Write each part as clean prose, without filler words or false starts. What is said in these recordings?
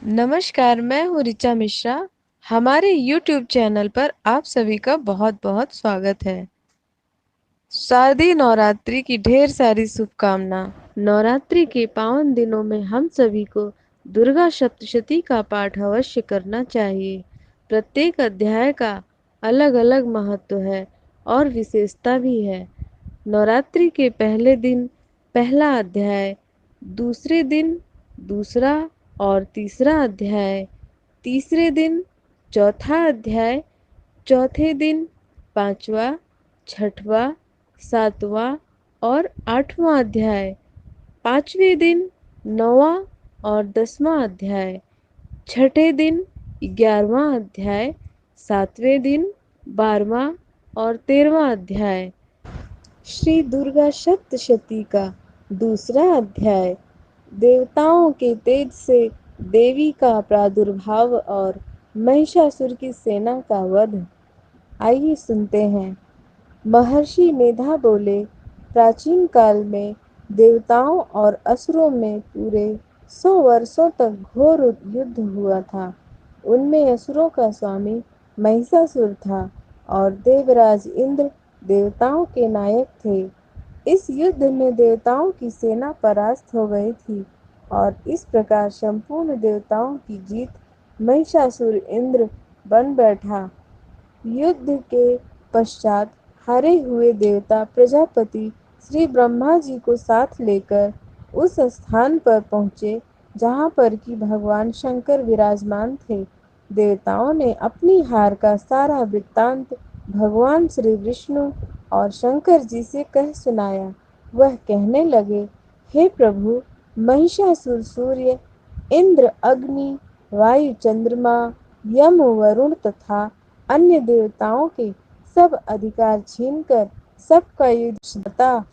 नमस्कार, मैं हूँ ऋचा मिश्रा। हमारे YouTube चैनल पर आप सभी का बहुत-बहुत स्वागत है। शारदीय नवरात्रि की ढेर सारी शुभकामना। नवरात्रि के पावन दिनों में हम सभी को दुर्गा सप्तशती का पाठ अवश्य करना चाहिए। प्रत्येक अध्याय का अलग-अलग महत्व है और विशेषता भी है। नवरात्रि के पहले दिन पहला अध्याय, दूसरे दिन दूसरा और तीसरा अध्याय, तीसरे दिन चौथा अध्याय, चौथे दिन पांचवा, छठवां, सातवां और आठवां अध्याय, पांचवें दिन नौवां और 10वां अध्याय, छठे दिन 11वां अध्याय, सातवें दिन 12वां और 13वां अध्याय। श्री दुर्गा सप्तशती का दूसरा अध्याय, देवताओं के तेज से देवी का प्रादुर्भाव और महिषासुर की सेना का वध। आइए सुनते हैं। महर्षि मेधा बोले, प्राचीन काल में देवताओं और असुरों में पूरे 100 वर्षों तक घोर युद्ध हुआ था। उनमें असुरों का स्वामी महिषासुर था और देवराज इंद्र देवताओं के नायक थे। इस युद्ध में देवताओं की सेना परास्त हो गई थी और इस प्रकार संपूर्ण देवताओं की जीत महिषासुर इंद्र बन बैठा। युद्ध के पश्चात हारे हुए देवता प्रजापति श्री ब्रह्मा जी को साथ लेकर उस स्थान पर पहुँचे जहाँ पर कि भगवान शंकर विराजमान थे। देवताओं ने अपनी हार का सारा वृत्तांत भगवान श्री विष्णु और शंकर जी से कह सुनाया। वह कहने लगे, हे प्रभु, महिषासुर सूर्य, इंद्र, अग्नि, वायु, चंद्रमा, यम, वरुण तथा अन्य देवताओं के सब अधिकार छीनकर सबका युद्धदाता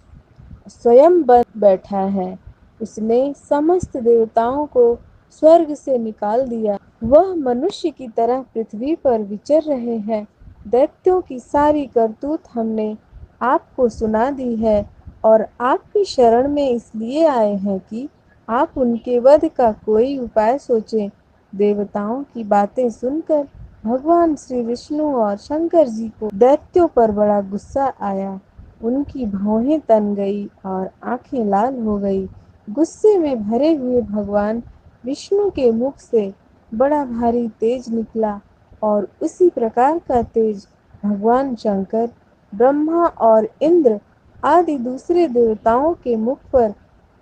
स्वयं बन बैठा है। उसने समस्त देवताओं को स्वर्ग से निकाल दिया। वह मनुष्य की तरह पृथ्वी पर विचर रहे हैं। दैत्यों की सारी करतूत हमने आपको सुना दी है और आपकी शरण में इसलिए आए हैं कि आप उनके वध का कोई उपाय सोचें। देवताओं की बातें सुनकर भगवान श्री विष्णु और शंकर जी को दैत्यों पर बड़ा गुस्सा आया। उनकी भौहें तन गई और आंखें लाल हो गई। गुस्से में भरे हुए भगवान विष्णु के मुख से बड़ा भारी तेज निकला और उसी प्रकार का तेज भगवान शंकर, ब्रह्मा और इंद्र आदि दूसरे देवताओं के मुख पर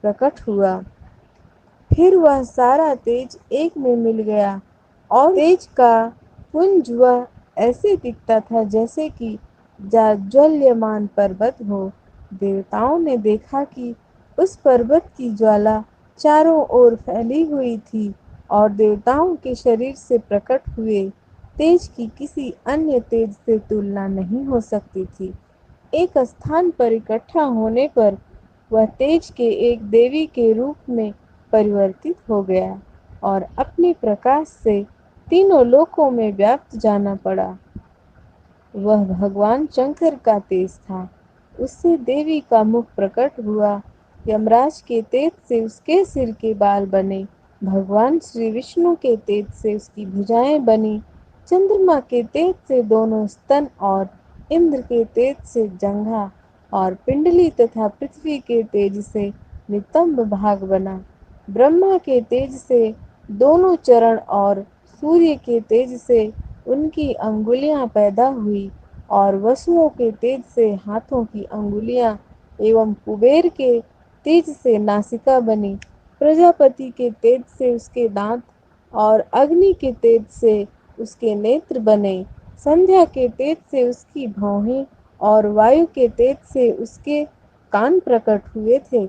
प्रकट हुआ। फिर वह सारा तेज एक में मिल गया और तेज का पुंज वह ऐसे दिखता था जैसे कि जाज्वल्यमान पर्वत हो। देवताओं ने देखा कि उस पर्वत की ज्वाला चारों ओर फैली हुई थी और देवताओं के शरीर से प्रकट हुए तेज की किसी अन्य तेज से तुलना नहीं हो सकती थी। एक स्थान पर इकट्ठा होने पर वह तेज के एक देवी के रूप में परिवर्तित हो गया और अपने प्रकाश से तीनों लोकों में व्याप्त जाना पड़ा। वह भगवान शंकर का तेज था। उससे देवी का मुख प्रकट हुआ। यमराज के तेज से उसके सिर के बाल बने। भगवान श्री विष्णु के तेज से उसकी भुजाएं बनी। चंद्रमा के तेज से दोनों स्तन और इंद्र के तेज से जंघा और पिंडली तथा पृथ्वी के तेज से नितंब भाग बना। ब्रह्मा के तेज से दोनों चरण और सूर्य के तेज से उनकी अंगुलियां पैदा हुई और वसुओं के तेज से हाथों की अंगुलियां एवं कुबेर के तेज से नासिका बनी। प्रजापति के तेज से उसके दांत और अग्नि के तेज से उसके नेत्र बने। संध्या के तेज से उसकी भौहें और वायु के तेज से उसके कान प्रकट हुए थे।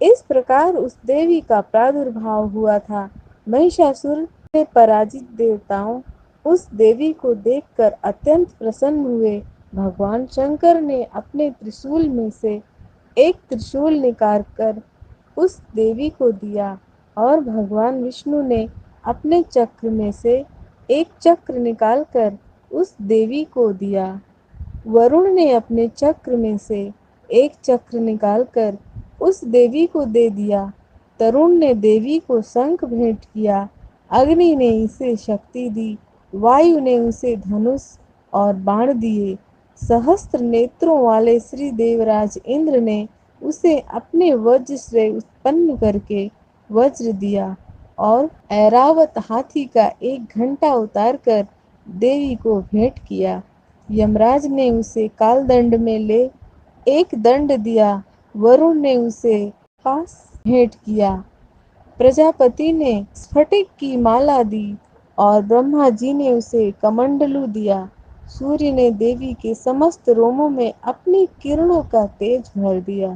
इस प्रकार उस देवी का प्रादुर्भाव हुआ था। महिषासुर से पराजित देवताओं उस देवी को देखकर अत्यंत प्रसन्न हुए। भगवान शंकर ने अपने त्रिशूल में से एक त्रिशूल निकाल कर उस देवी को दिया और भगवान विष्णु ने अपने चक्र में से एक चक्र निकालकर उस देवी को दिया। वरुण ने अपने चक्र में से एक चक्र निकालकर उस देवी को दे दिया। तरुण ने देवी को शंख भेंट किया अग्नि ने इसे शक्ति दी, वायु ने उसे धनुष और बाण दिए। सहस्त्र नेत्रों वाले श्री देवराज इंद्र ने उसे अपने वज्र से उत्पन्न करके वज्र दिया और ऐरावत हाथी का एक घंटा उतारकर देवी को भेंट किया। यमराज ने उसे कालदंड में ले एक दंड दिया। वरुण ने उसे पास भेंट किया। प्रजापति ने स्फटिक की माला दी और ब्रह्मा जी ने उसे कमंडलू दिया। सूर्य ने देवी के समस्त रोमों में अपनी किरणों का तेज भर दिया।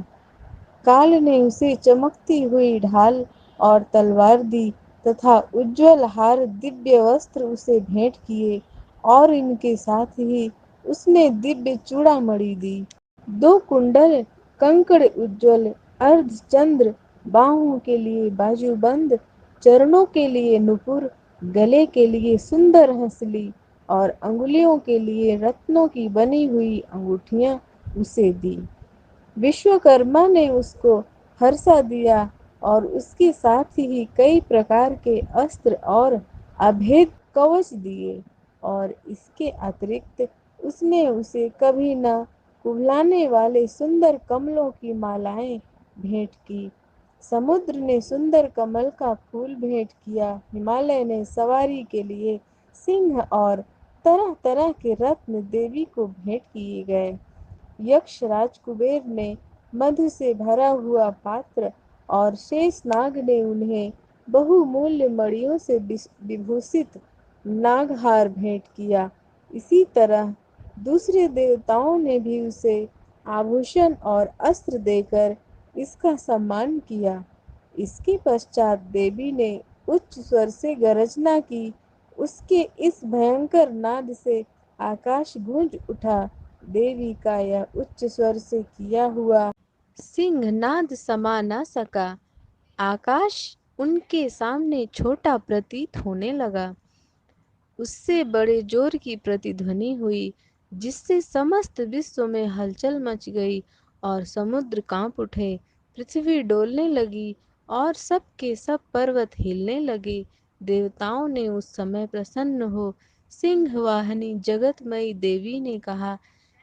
काल ने उसे चमकती हुई ढाल और तलवार दी तथा उज्ज्वल हार दिव्य वस्त्र उसे भेंट किए और इनके साथ ही उसने दिव्य चूड़ामणि दी। दो कुंडल, कंकड़ उज्ज्वल अर्धचंद्र, बाहों के लिए बाजूबंद, चरणों के लिए नुपुर, गले के लिए सुंदर हंसली और अंगुलियों के लिए रत्नों की बनी हुई अंगूठियां उसे दी। विश्वकर्मा ने उसको हर्षा दिया और उसके साथ ही कई प्रकार के अस्त्र और अभेद कवच दिए और इसके अतिरिक्त उसने उसे कभी न कुबलाने वाले सुंदर कमलों की मालाएं भेंट की। समुद्र ने सुंदर कमल का फूल भेंट किया। हिमालय ने सवारी के लिए सिंह और तरह तरह के रत्न देवी को भेंट किए गए। यक्ष राज कुबेर ने मधु से भरा हुआ पात्र और शेषनाग ने उन्हें बहुमूल्य मणियों से विभूषित नागहार भेंट किया। इसी तरह दूसरे देवताओं ने भी उसे आभूषण और अस्त्र देकर इसका सम्मान किया। इसके पश्चात देवी ने उच्च स्वर से गर्जना की। उसके इस भयंकर नाद से आकाश गूंज उठा। देवी का यह उच्च स्वर से किया हुआ सिंहनाद समा न सका। आकाश उनके सामने छोटा प्रतीत होने लगा। उससे बड़े जोर की प्रतिध्वनि हुई, जिससे समस्त विश्व में हलचल मच गई और समुद्र कांप उठे, पृथ्वी डोलने लगी और सब के सब पर्वत हिलने लगे। देवताओं ने उस समय प्रसन्न हो सिंहवाहिनी जगतमयी देवी ने कहा,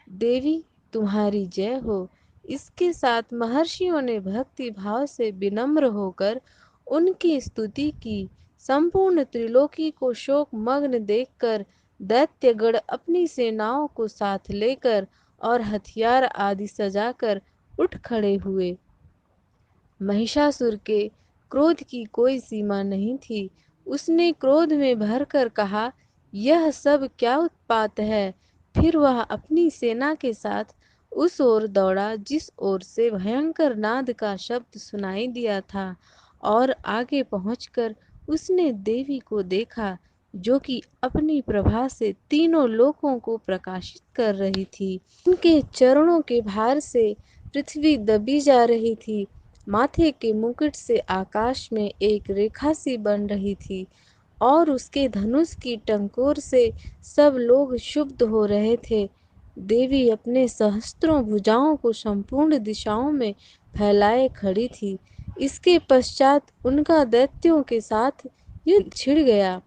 देवी तुम्हारी जय हो। इसके साथ महर्षियों ने भक्ति भाव से विनम्र होकर उनकी स्तुति की। संपूर्ण त्रिलोकी को शोक मग्न देखकर दैत्यगण अपनी सेनाओं को साथ लेकर और हथियार आदि सजाकर उठ खड़े हुए। महिषासुर के क्रोध की कोई सीमा नहीं थी। उसने क्रोध में भरकर कहा, यह सब क्या उत्पात है। फिर वह अपनी सेना के साथ उस ओर दौड़ा जिस ओर से भयंकर नाद का शब्द सुनाई दिया था और आगे पहुंचकर उसने देवी को देखा, जो कि अपनी प्रभा से तीनों लोकों को प्रकाशित कर रही थी। उनके चरणों के भार से पृथ्वी दबी जा रही थी। माथे के मुकुट से आकाश में एक रेखा सी बन रही थी और उसके धनुष की टंकोर से सब लोग क्षुब्ध हो रहे थे। देवी अपने सहस्त्रों भुजाओं को संपूर्ण दिशाओं में फैलाए खड़ी थी। इसके पश्चात उनका दैत्यों के साथ युद्ध छिड़ गया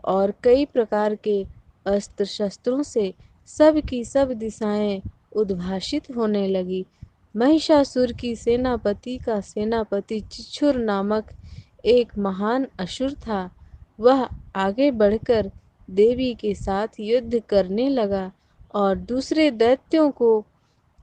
और कई प्रकार के अस्त्र शस्त्रों से सब की सब दिशाएं उद्भाषित होने लगी। महिषासुर की सेनापति का सेनापति चिच्छुर नामक एक महान असुर था। वह आगे बढ़कर देवी के साथ युद्ध करने लगा और दूसरे दैत्यों को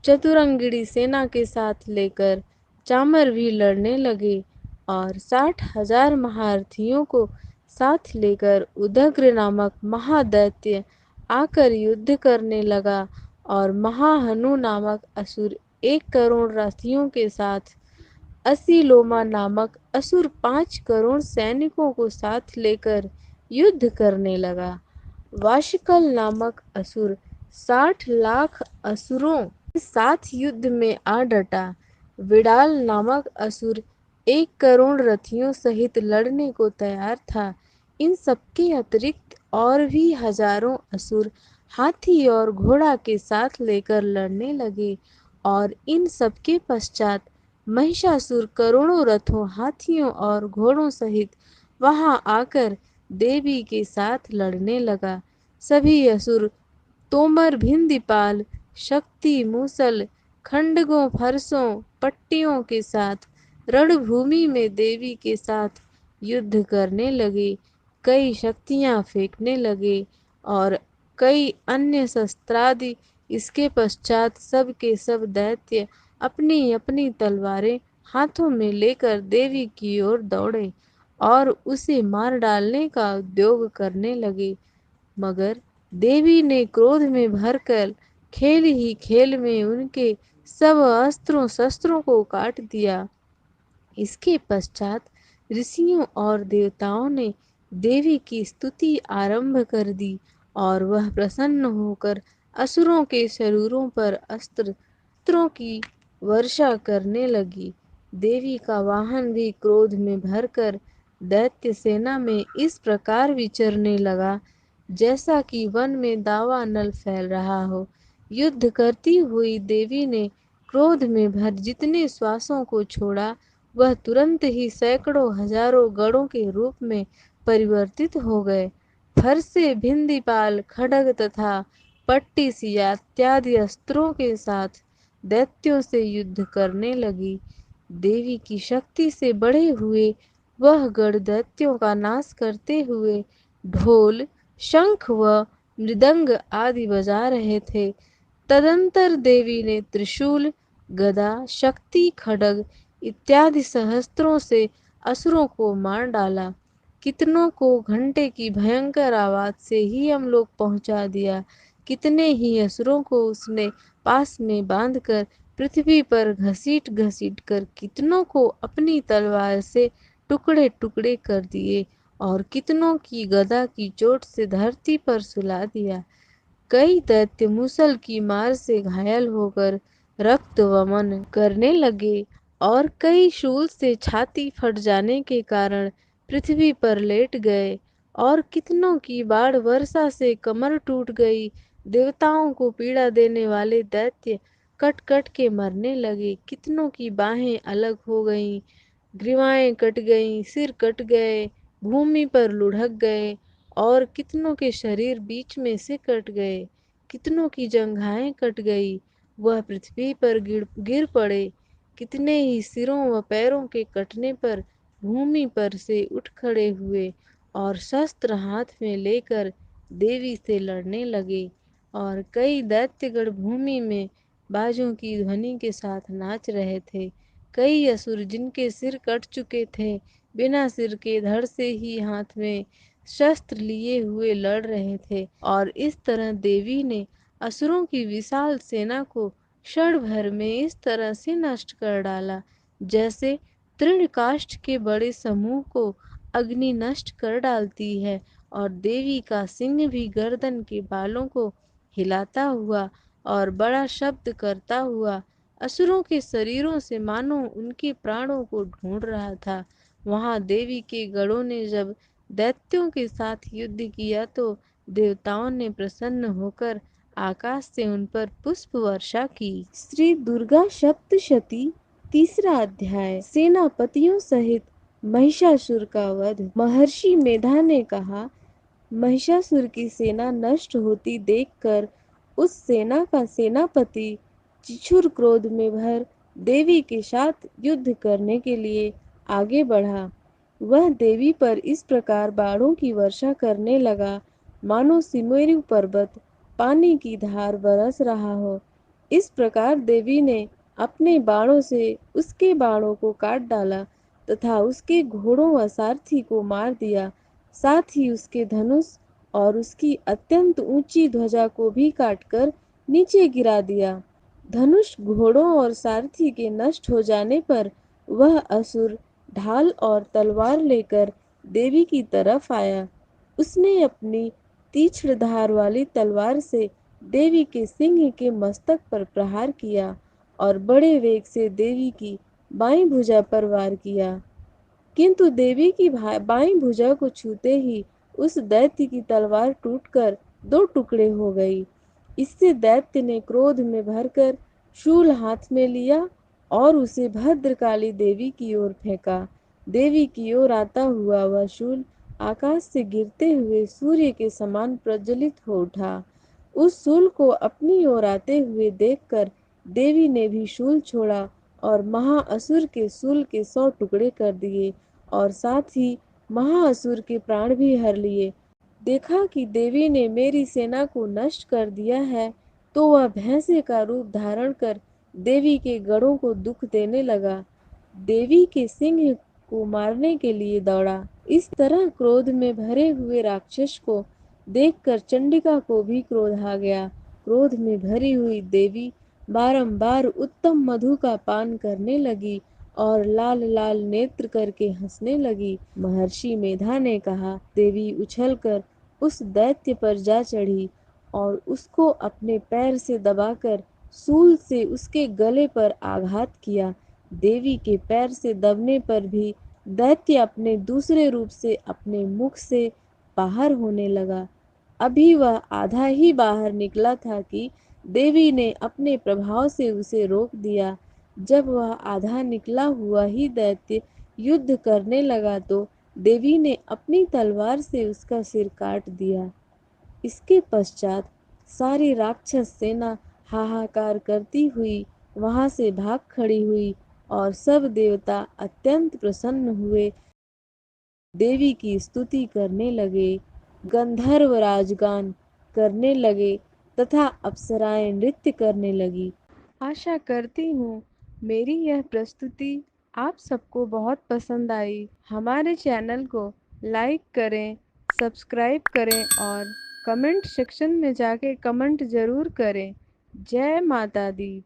चतुरंगिणी सेना के साथ लेकर चामर भी लड़ने लगे और 60,000 महारथियों को साथ लेकर उदग्र नामक महादैत्य आकर युद्ध करने लगा और महाहनु नामक असुर 1 करोड़ रथियों के साथ असीलोमा नामक असुर 5 करोड़ सैनिकों को साथ लेकर युद्ध करने लगा। वाशिकल नामक असुर 60 लाख असुरों के साथ युद्ध में आ डटा। विडाल नामक असुर 1 करोड़ रथियों सहित लड़ने को तैयार था। इन सबके अतिरिक्त और भी हजारों असुर हाथी और घोड़ा के साथ लेकर लड़ने लगे और इन सबके पश्चात महिषासुर करोड़ों रथों, हाथियों और घोड़ों सहित वहां आकर देवी के साथ लड़ने लगा। सभी असुर तोमर, भिंदीपाल, शक्ति, मूसल, खंडकों, फरसों, पट्टियों के साथ रणभूमि में देवी के साथ युद्ध करने लगे। कई शक्तियां फेंकने लगे और कई अन्य शस्त्रादि। इसके पश्चात सब के सब दैत्य अपनी अपनी तलवारें हाथों में लेकर देवी की ओर दौड़े और उसे मार डालने का उद्योग करने लगे। मगर देवी ने क्रोध में भरकर खेल ही खेल में उनके सब अस्त्रों शस्त्रों को काट दिया। इसके पश्चात ऋषियों और देवताओं ने देवी की स्तुति आरंभ कर दी और वह प्रसन्न होकर असुरों के शरीरों पर अस्त्रों की वर्षा करने लगी। देवी का वाहन भी क्रोध में भरकर दैत्य सेना में इस प्रकार विचरने लगा जैसा कि वन में दावानल फैल रहा हो। युद्ध करती हुई देवी ने क्रोध में भर जितने श्वासों को छोड़ा वह तुरंत ही सैकड़ों हजारों गणों के रूप में परिवर्तित हो गए। फरसे, भिंदीपाल, खड्ग तथा पट्टिसिया इत्यादि अस्त्रों के साथ दैत्यों से युद्ध करने लगी। देवी की शक्ति से बढ़े हुए वह गण दैत्यों का नाश करते हुए ढोल, शंख व मृदंग आदि बजा रहे थे। तदंतर देवी ने त्रिशूल, गदा, शक्ति, खड्ग इत्यादि सहस्त्रों से असुरों को मार डाला। कितनों को घंटे की भयंकर आवाज से ही हम लोग पहुंचा दिया। कितने ही असुरों को उसने पास में बांधकर पृथ्वी पर घसीट घसीट कर कितनों को अपनी तलवार से टुकड़े टुकड़े कर दिए और कितनों की गदा की चोट से धरती पर सुला दिया। कई दैत्य मूसल की मार से घायल होकर रक्त वमन करने लगे और कई शूल से छाती फट जाने के कारण पृथ्वी पर लेट गए और कितनों की बाढ़ वर्षा से कमर टूट गई। देवताओं को पीड़ा देने वाले दैत्य कट कट के मरने लगे। कितनों की बाहें अलग हो गईं, ग्रीवाएं कट गईं, सिर कट गए, भूमि पर लुढ़क गए और कितनों के शरीर बीच में से कट गए। कितनों की जंघाएं कट गई, वह पृथ्वी पर गिर पड़े। कितने ही सिरों व पैरों के कटने पर भूमि पर से उठ खड़े हुए और शस्त्र हाथ में लेकर देवी से लड़ने लगे। और कई दैत्यगण भूमि में बाजों की ध्वनि के साथ नाच रहे थे। कई असुर जिनके सिर कट चुके थे बिना सिर के धड़ से ही हाथ में शस्त्र लिए हुए लड़ रहे थे। और इस तरह देवी ने असुरों की विशाल सेना को क्षण भर में इस तरह से नष्ट कर डाला जैसे तृणकाष्ठ के बड़े समूह को अग्नि नष्ट कर डालती है। और देवी का सिंह भी गर्दन के बालों को हिलाता हुआ और बड़ा शब्द करता हुआ असुरों के शरीरों से मानो उनके प्राणों को ढूंढ रहा था। वहां देवी के गणों ने जब दैत्यों के साथ युद्ध किया तो देवताओं ने प्रसन्न होकर आकाश से उन पर पुष्प वर्षा की। श्री दुर्गा सप्तशती, तीसरा अध्याय। सेनापतियों सहित महिषासुर का वध। महर्षि मेधा ने कहा, महिषासुर की सेना नष्ट होती देखकर उस सेना का सेनापति चिछुर क्रोध में भर देवी के साथ युद्ध करने के लिए आगे बढ़ा। वह देवी पर इस प्रकार बाणों की वर्षा करने लगा मानो सिमेरु पर्वत पानी की धार बरस रहा हो। इस प्रकार देवी ने अपने बाणों से उसके बाणों को काट डाला तथा उसके घोड़ों व सारथी को मार दिया। साथ ही उसके धनुष और उसकी अत्यंत ऊंची ध्वजा को भी काटकर नीचे गिरा दिया। धनुष, घोड़ों और सारथी के नष्ट हो जाने पर वह असुर ढाल और तलवार लेकर देवी की तरफ आया। उसने अपनी तीक्ष्ण धार वाली तलवार से देवी के सिंह के मस्तक पर प्रहार किया और बड़े वेग से देवी की बाईं भुजा पर वार किया। किंतु देवी की बाईं भुजा को छूते ही उस दैत्य की तलवार टूटकर दो टुकड़े हो गई। इससे दैत्य ने क्रोध में भरकर शूल हाथ में लिया और उसे भद्रकाली देवी की ओर फेंका। देवी की ओर आता हुआ वह शूल आकाश से गिरते हुए सूर्य के समान प्रज्वलित हो उठा। उस शूल को अपनी ओर आते हुए देखकर देवी ने भी शूल छोड़ा और महाअसुर के शूल के 100 टुकड़े कर दिए और साथ ही महाअसुर के प्राण भी हर लिए। देखा कि देवी ने मेरी सेना को नष्ट कर दिया है, तो वह भैंसे का रूप धारण कर देवी के गढ़ों को दुख देने लगा। देवी के सिंह को मारने के लिए दौड़ा। इस तरह क्रोध में भरे हुए राक्षस को देखकर चंडिका को भी क्रोध आ गया। क्रोध में भरी हुई देवी बारंबार उत्तम मधु का पान करने लगी और लाल लाल नेत्र करके हंसने लगी। महर्षि मेधा ने कहा, देवी उछलकर उस दैत्य पर जा चढ़ी और उसको अपने पैर से दबाकर शूल से उसके गले पर आघात किया। देवी के पैर से दबने पर भी दैत्य अपने दूसरे रूप से अपने मुख से बाहर होने लगा। अभी वह आधा ही बाहर निकला था कि देवी ने अपने प्रभाव से उसे रोक दिया। जब वह आधा निकला हुआ ही दैत्य युद्ध करने लगा तो देवी ने अपनी तलवार से उसका सिर काट दिया। इसके पश्चात सारी राक्षस सेना हाहाकार करती हुई वहां से भाग खड़ी हुई और सब देवता अत्यंत प्रसन्न हुए, देवी की स्तुति करने लगे, गंधर्व राजगान करने लगे तथा अप्सराएं नृत्य करने लगी। आशा करती हूँ मेरी यह प्रस्तुति आप सबको बहुत पसंद आई। हमारे चैनल को लाइक करें, सब्सक्राइब करें और कमेंट सेक्शन में जाके कमेंट ज़रूर करें। जय माता दी।